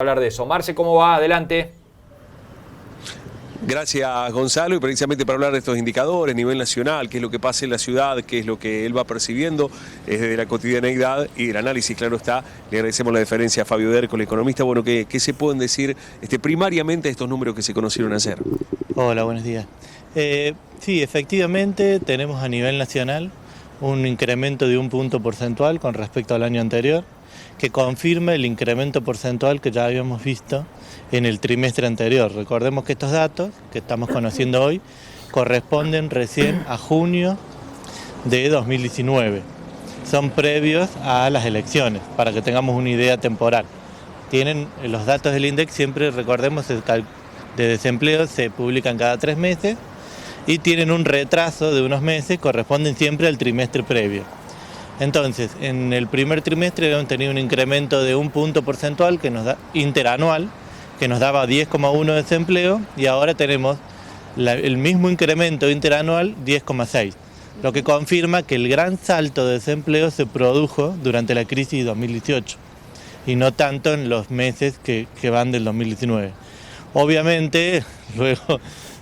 Hablar de eso. Marce, ¿cómo va? Adelante. Gracias, Gonzalo, y precisamente para hablar de estos indicadores a nivel nacional, qué es lo que pasa en la ciudad, qué es lo que él va percibiendo desde la cotidianeidad y el análisis, claro está. Le agradecemos la deferencia a Fabio Derco, el economista. Bueno, ¿qué se pueden decir primariamente de estos números que se conocieron ayer? Hola, buenos días. Sí, efectivamente tenemos a nivel nacional un incremento de 1 punto porcentual con respecto al año anterior, que confirma el incremento porcentual que ya habíamos visto en el trimestre anterior. Recordemos que estos datos que estamos conociendo hoy corresponden recién a junio de 2019. Son previos a las elecciones, para que tengamos una idea temporal. Tienen los datos del INDEC, siempre recordemos, de desempleo se publican cada 3 meses y tienen un retraso de unos meses, corresponden siempre al trimestre previo. Entonces, en el primer trimestre hemos tenido un incremento de 1 punto porcentual que nos da interanual, que nos daba 10,1 de desempleo, y ahora tenemos el mismo incremento interanual, 10,6, lo que confirma que el gran salto de desempleo se produjo durante la crisis de 2018 y no tanto en los meses que van del 2019. Obviamente, luego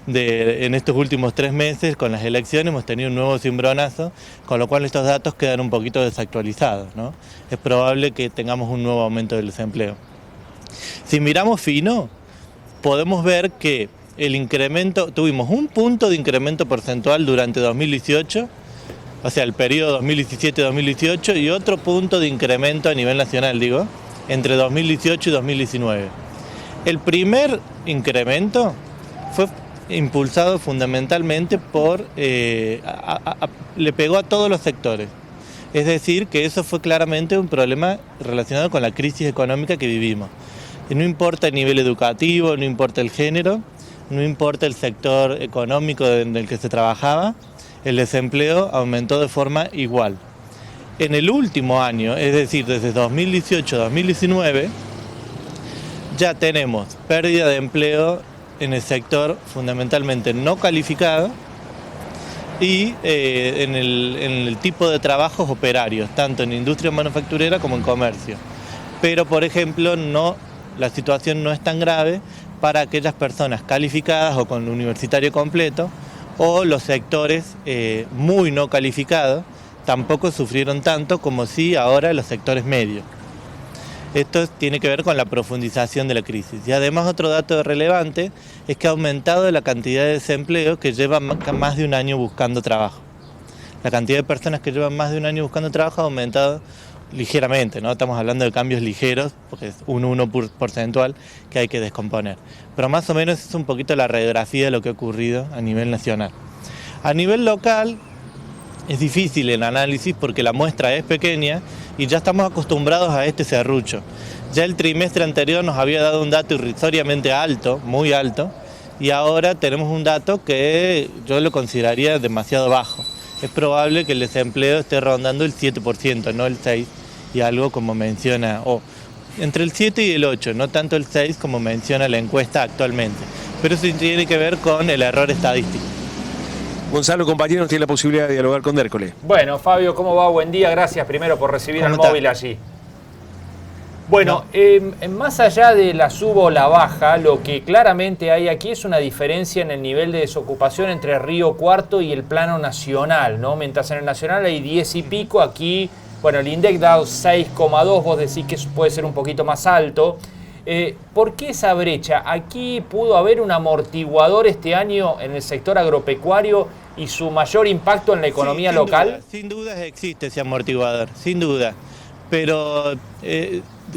en estos últimos 3 meses, con las elecciones, hemos tenido un nuevo cimbronazo, con lo cual estos datos quedan un poquito desactualizados, ¿no? Es probable que tengamos un nuevo aumento del desempleo. Si miramos fino, podemos ver que tuvimos 1 punto de incremento porcentual durante 2018, o sea, el periodo 2017-2018, y otro punto de incremento a nivel nacional, entre 2018 y 2019. El primer incremento fue impulsado fundamentalmente le pegó a todos los sectores. Es decir, que eso fue claramente un problema relacionado con la crisis económica que vivimos. Y no importa el nivel educativo, no importa el género, no importa el sector económico en el que se trabajaba, el desempleo aumentó de forma igual. En el último año, es decir, desde 2018 a 2019, ya tenemos pérdida de empleo en el sector fundamentalmente no calificado y en el tipo de trabajos operarios, tanto en industria manufacturera como en comercio. Pero, por ejemplo, la situación no es tan grave para aquellas personas calificadas o con universitario completo, o los sectores muy no calificados tampoco sufrieron tanto como sí ahora los sectores medios. Esto tiene que ver con la profundización de la crisis. Y además, otro dato relevante es que ha aumentado la cantidad de desempleo que llevan más de un año buscando trabajo. La cantidad de personas que llevan más de un año buscando trabajo ha aumentado ligeramente, ¿no? Estamos hablando de cambios ligeros, porque es un 1 porcentual que hay que descomponer. Pero más o menos es un poquito la radiografía de lo que ha ocurrido a nivel nacional. A nivel local es difícil el análisis porque la muestra es pequeña y ya estamos acostumbrados a este serrucho. Ya el trimestre anterior nos había dado un dato irrisoriamente alto, muy alto, y ahora tenemos un dato que yo lo consideraría demasiado bajo. Es probable que el desempleo esté rondando el 7%, no el 6%, y algo como menciona, entre el 7 y el 8, no tanto el 6 como menciona la encuesta actualmente. Pero eso tiene que ver con el error estadístico. Gonzalo, compañeros, tiene la posibilidad de dialogar con Dércole. Bueno, Fabio, ¿cómo va? Buen día. Gracias primero por recibir el móvil allí. Bueno, más allá de la suba o la baja, lo que claramente hay aquí es una diferencia en el nivel de desocupación entre Río Cuarto y el plano nacional, ¿no? Mientras en el nacional hay 10 y pico, aquí, bueno, el INDEC da 6,2, vos decís que eso puede ser un poquito más alto. ¿Por qué esa brecha? Aquí pudo haber un amortiguador este año en el sector agropecuario y su mayor impacto en la economía local. Sin duda existe ese amortiguador, sin duda. Pero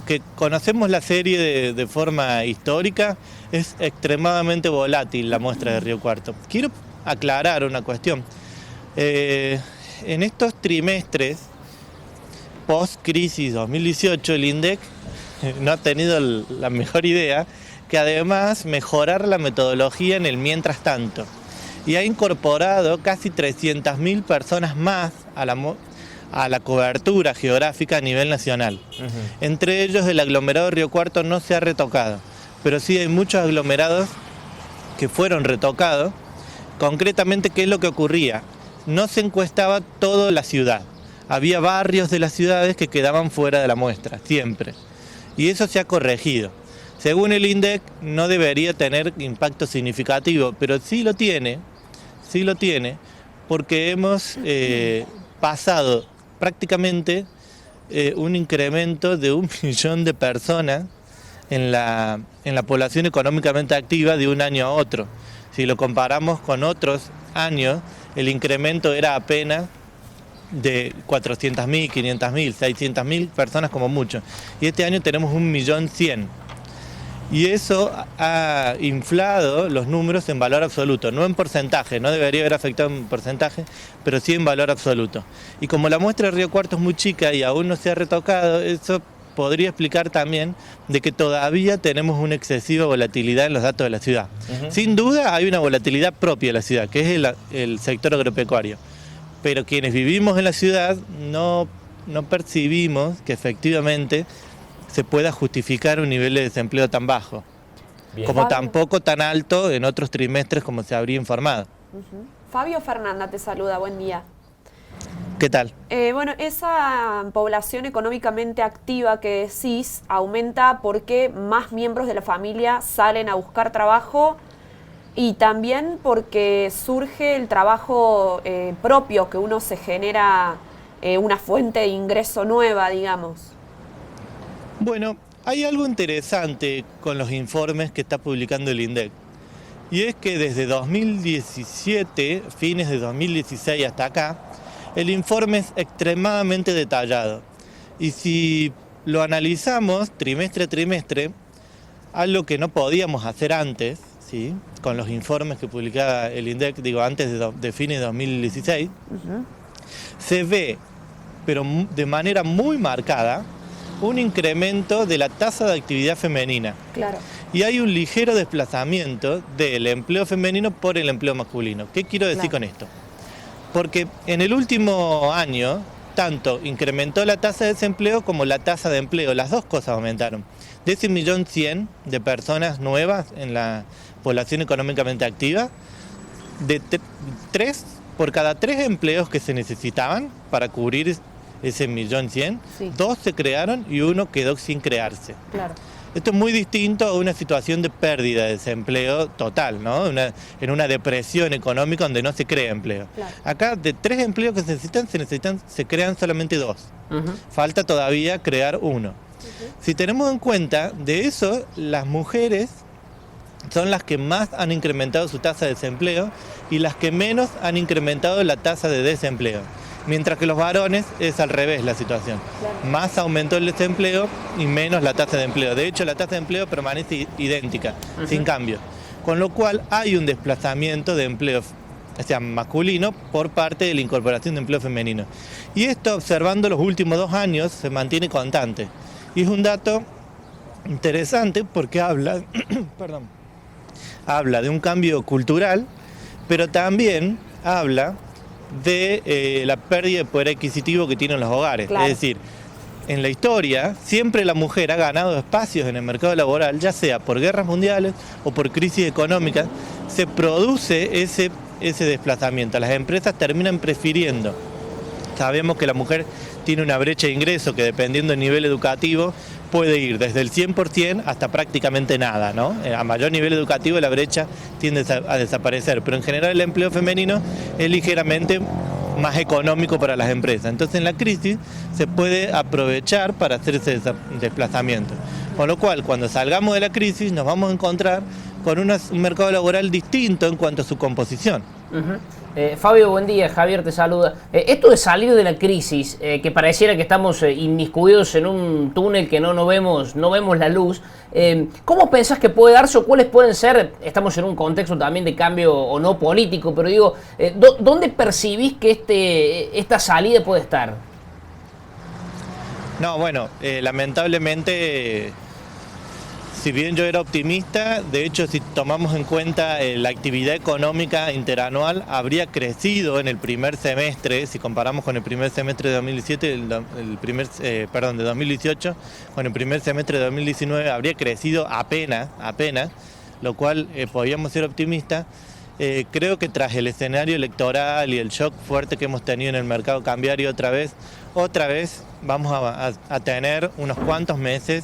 que conocemos la serie de forma histórica, es extremadamente volátil la muestra de Río Cuarto. Quiero aclarar una cuestión. En estos trimestres, post-crisis 2018, el INDEC no ha tenido la mejor idea que además mejorar la metodología en el mientras tanto. Y ha incorporado casi 300.000 personas más a la cobertura geográfica a nivel nacional. Entre ellos, el aglomerado de Río Cuarto no se ha retocado, pero sí hay muchos aglomerados que fueron retocados. Concretamente, ¿qué es lo que ocurría? No se encuestaba toda la ciudad. Había barrios de las ciudades que quedaban fuera de la muestra, siempre. Y eso se ha corregido. según el INDEC no debería tener impacto significativo, pero sí lo tiene, porque hemos pasado prácticamente un incremento de 1 millón de personas en la población económicamente activa de un año a otro. Si lo comparamos con otros años, el incremento era apenas de 400.000, 500.000, 600.000 personas como mucho. Y este año tenemos 1.100.000. Y eso ha inflado los números en valor absoluto, no en porcentaje, no debería haber afectado en porcentaje, pero sí en valor absoluto. Y como la muestra de Río Cuarto es muy chica y aún no se ha retocado, eso podría explicar también de que todavía tenemos una excesiva volatilidad en los datos de la ciudad. Sin duda hay una volatilidad propia de la ciudad, que es el sector agropecuario. Pero quienes vivimos en la ciudad no percibimos que efectivamente se pueda justificar un nivel de desempleo tan bajo, como tampoco tan alto en otros trimestres como se habría informado. Fabio Fernanda te saluda, buen día. ¿Qué tal? Bueno, esa población económicamente activa que decís aumenta porque más miembros de la familia salen a buscar trabajo y también porque surge el trabajo propio, que uno se genera una fuente de ingreso nueva, digamos. Bueno, hay algo interesante con los informes que está publicando el INDEC. Y es que desde 2017, fines de 2016 hasta acá, el informe es extremadamente detallado. Y si lo analizamos trimestre a trimestre, algo que no podíamos hacer antes, ¿sí?, con los informes que publicaba el INDEC, digo, antes de fines de 2016, se ve, pero de manera muy marcada, un incremento de la tasa de actividad femenina. Claro. Y hay un ligero desplazamiento del empleo femenino por el empleo masculino. ¿Qué quiero decir con esto? Porque en el último año, tanto incrementó la tasa de desempleo como la tasa de empleo. Las dos cosas aumentaron. De ese 1.100.000 de personas nuevas en la población económicamente activa, por cada 3 empleos que se necesitaban para cubrir ese 1.100.000, sí, 2 se crearon y 1 quedó sin crearse. Claro. Esto es muy distinto a una situación de pérdida de desempleo total, ¿no? En una depresión económica donde no se crea empleo. Claro. Acá de 3 empleos que se crean solamente 2. Falta todavía crear 1. Si tenemos en cuenta de eso, las mujeres son las que más han incrementado su tasa de desempleo y las que menos han incrementado la tasa de desempleo. Mientras que los varones es al revés la situación. Claro. Más aumentó el desempleo y menos la tasa de empleo. De hecho, la tasa de empleo permanece idéntica, sin cambio. Con lo cual hay un desplazamiento de empleo, o sea, masculino, por parte de la incorporación de empleo femenino. Y esto, observando los últimos 2 años, se mantiene constante. Y es un dato interesante porque habla, habla de un cambio cultural, pero también habla de la pérdida de poder adquisitivo que tienen los hogares. Claro. Es decir, en la historia siempre la mujer ha ganado espacios en el mercado laboral, ya sea por guerras mundiales o por crisis económicas, se produce ese desplazamiento. Las empresas terminan prefiriendo. Sabemos que la mujer tiene una brecha de ingreso que, dependiendo del nivel educativo, puede ir desde el 100% hasta prácticamente nada, ¿no? A mayor nivel educativo la brecha tiende a desaparecer, pero en general el empleo femenino es ligeramente más económico para las empresas. Entonces en la crisis se puede aprovechar para hacer ese desplazamiento. Con lo cual, cuando salgamos de la crisis nos vamos a encontrar con un mercado laboral distinto en cuanto a su composición. Fabio, buen día, Javier te saluda. Esto de salir de la crisis, que pareciera que estamos inmiscuidos en un túnel que no vemos la luz, ¿cómo pensás que puede darse o cuáles pueden ser? Estamos en un contexto también de cambio o no político, pero digo, ¿dónde percibís que esta salida puede estar? No, bueno, lamentablemente, si bien yo era optimista, de hecho, si tomamos en cuenta la actividad económica interanual, habría crecido en el primer semestre, si comparamos con el primer semestre de 2017, de 2018, con el primer semestre de 2019, habría crecido apenas, lo cual podíamos ser optimistas. Creo que tras el escenario electoral y el shock fuerte que hemos tenido en el mercado cambiario otra vez vamos a tener unos cuantos meses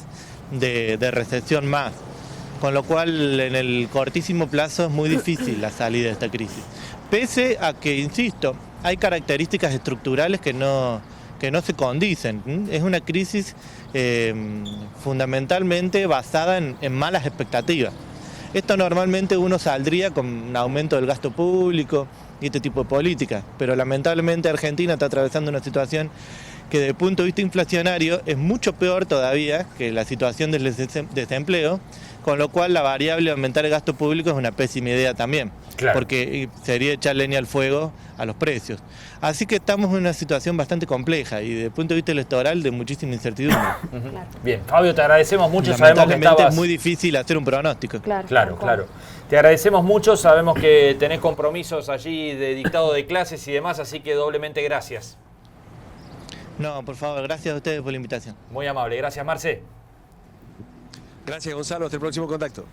de recesión más. Con lo cual, en el cortísimo plazo es muy difícil la salida de esta crisis. Pese a que, insisto, hay características estructurales que no se condicen. Es una crisis fundamentalmente basada en malas expectativas. Esto normalmente uno saldría con un aumento del gasto público y este tipo de políticas, pero lamentablemente Argentina está atravesando una situación que desde el punto de vista inflacionario es mucho peor todavía que la situación del desempleo, con lo cual la variable de aumentar el gasto público es una pésima idea también, Claro. porque sería echar leña al fuego a los precios. Así que estamos en una situación bastante compleja y desde el punto de vista electoral de muchísima incertidumbre. Claro. Bien, Fabio, te agradecemos mucho. Sabemos que Lamentablemente estabas... es muy difícil hacer un pronóstico. Claro, Claro, tal cual. claro. Te agradecemos mucho, sabemos que tenés compromisos allí de dictado de clases y demás, así que doblemente gracias. No, por favor, gracias a ustedes por la invitación. Muy amable, gracias Marce. Gracias, Gonzalo. Hasta el próximo contacto.